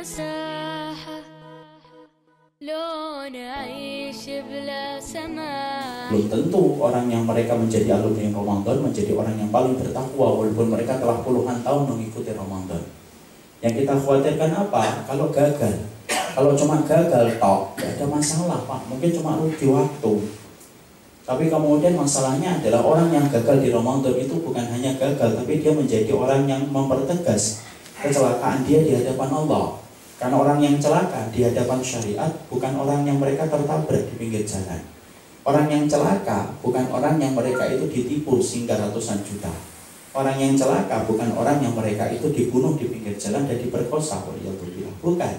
Belum tentu orang yang mereka menjadi alumni Ramadan menjadi orang yang paling bertakwa walaupun mereka telah puluhan tahun mengikuti Ramadan. Yang kita khawatirkan apa? Kalau gagal. Kalau cuma gagal tok, tidak ada masalah Pak. Mungkin cuma rugi waktu. Tapi kemudian masalahnya adalah orang yang gagal di Ramadan itu bukan hanya gagal, tapi dia menjadi orang yang mempertegas kecelakaan dia di hadapan Allah. Karena orang yang celaka di hadapan syariat bukan orang yang mereka tertabrak di pinggir jalan. Orang yang celaka bukan orang yang mereka itu ditipu sehingga ratusan juta. Orang yang celaka bukan orang yang mereka itu dibunuh di pinggir jalan dan diperkosa oleh Allah. Bukan.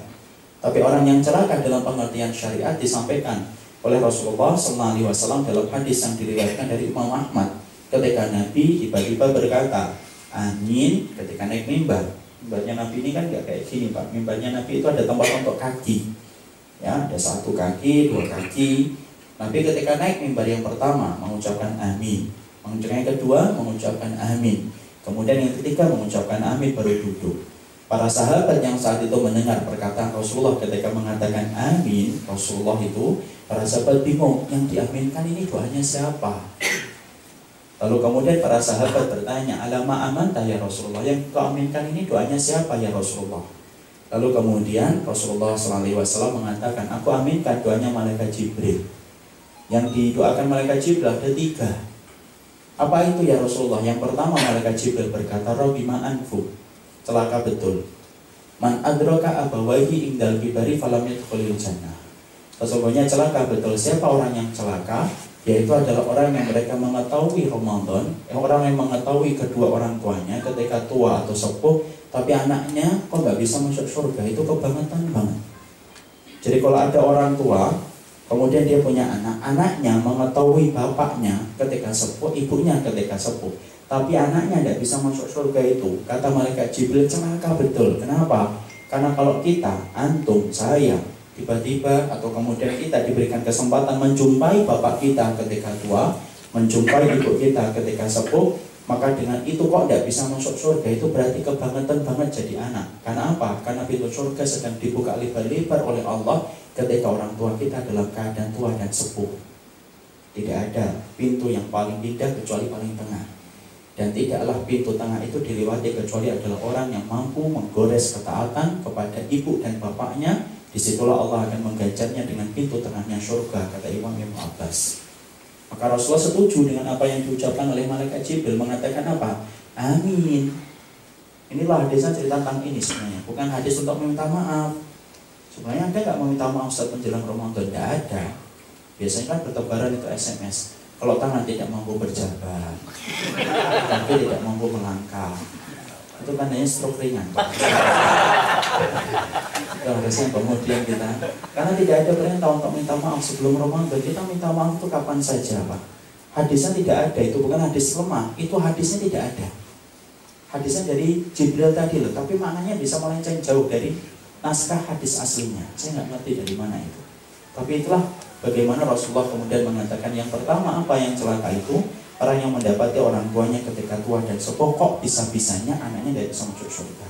Tapi orang yang celaka dalam pengertian syariat disampaikan oleh Rasulullah SAW dalam hadis yang diriwayatkan dari Imam Ahmad. Ketika Nabi tiba-tiba berkata, amin, ketika naik mimbar. Mimbarnya Nabi ini kan gak kayak gini Pak. Mimbarnya Nabi itu ada tempat untuk kaki. Ya, ada satu kaki, dua kaki. Nabi ketika naik mimbar yang pertama mengucapkan amin. Yang kedua mengucapkan amin. Kemudian yang ketiga mengucapkan amin baru duduk. Para sahabat yang saat itu mendengar perkataan Rasulullah ketika mengatakan amin, Rasulullah itu, para sahabat bingung, yang diaminkan ini doanya siapa? Lalu kemudian para sahabat bertanya, alama amantah ya Rasulullah, yang kau aminkan ini doanya siapa ya Rasulullah? Lalu kemudian Rasulullah SAW mengatakan, aku aminkan doanya malaikat Jibril. Yang didoakan malaikat Jibril ada 3. Apa itu ya Rasulullah? Yang pertama malaikat Jibril berkata, Rabbi ma'anfu, celaka betul. Man adraka abawahi indal kibari falam yadkhulil jannah. Sesungguhnya celaka betul. Siapa orang yang celaka? Yaitu adalah orang yang mereka mengetahui Ramadan, orang yang mengetahui kedua orang tuanya ketika tua atau sepuh, tapi anaknya kok nggak bisa masuk surga. Itu kebangetan banget. Jadi kalau ada orang tua, kemudian dia punya anak, anaknya mengetahui bapaknya ketika sepuh, ibunya ketika sepuh, tapi anaknya tidak bisa masuk surga itu, kata malaikat Jibril, celaka betul. Kenapa? Karena kalau kita, antum, saya, tiba-tiba atau kemudian kita diberikan kesempatan menjumpai bapak kita ketika tua, menjumpai ibu kita ketika sepuh, maka dengan itu kok tidak bisa masuk surga, itu berarti kebangetan banget jadi anak. Karena apa? Karena pintu surga sedang dibuka lebar-lebar oleh Allah ketika orang tua kita dalam keadaan tua dan sepuh. Tidak ada pintu yang paling indah kecuali paling tengah. Dan tidaklah pintu tengah itu dilewati kecuali adalah orang yang mampu menggores ketaatan kepada ibu dan bapaknya. Disitulah Allah akan mengganjarnya dengan pintu tengahnya surga, kata Imam Ibnu Abbas. Maka Rasulullah setuju dengan apa yang diucapkan oleh malaikat Jibril, mengatakan apa? Amin. Inilah hadisnya cerita tentang ini sebenarnya, bukan hadis untuk meminta maaf. Sebenarnya Anda nggak meminta maaf saat menjelang Ramadan, tidak ada. Biasanya kan bertebaran itu SMS. Kalau tangan tidak mampu berjabat, kaki tidak mampu melangkah, itu kan hanya stroke ringan Pak. Itu harusnya kemudian kita, karena tidak ada perintah untuk minta maaf sebelum Ramadan. Kita minta maaf itu kapan saja Pak. Hadisnya tidak ada, itu bukan hadis lemah, itu hadisnya tidak ada. Hadisnya dari Jibril tadi loh, tapi maknanya bisa melenceng jauh dari naskah hadis aslinya. Saya nggak ngerti dari mana itu. Tapi itulah bagaimana Rasulullah kemudian mengatakan yang pertama apa yang celaka itu orang yang mendapati orang tuanya ketika tua dan sepuh, kok bisa-bisanya anaknya tidak bisa masuk surga.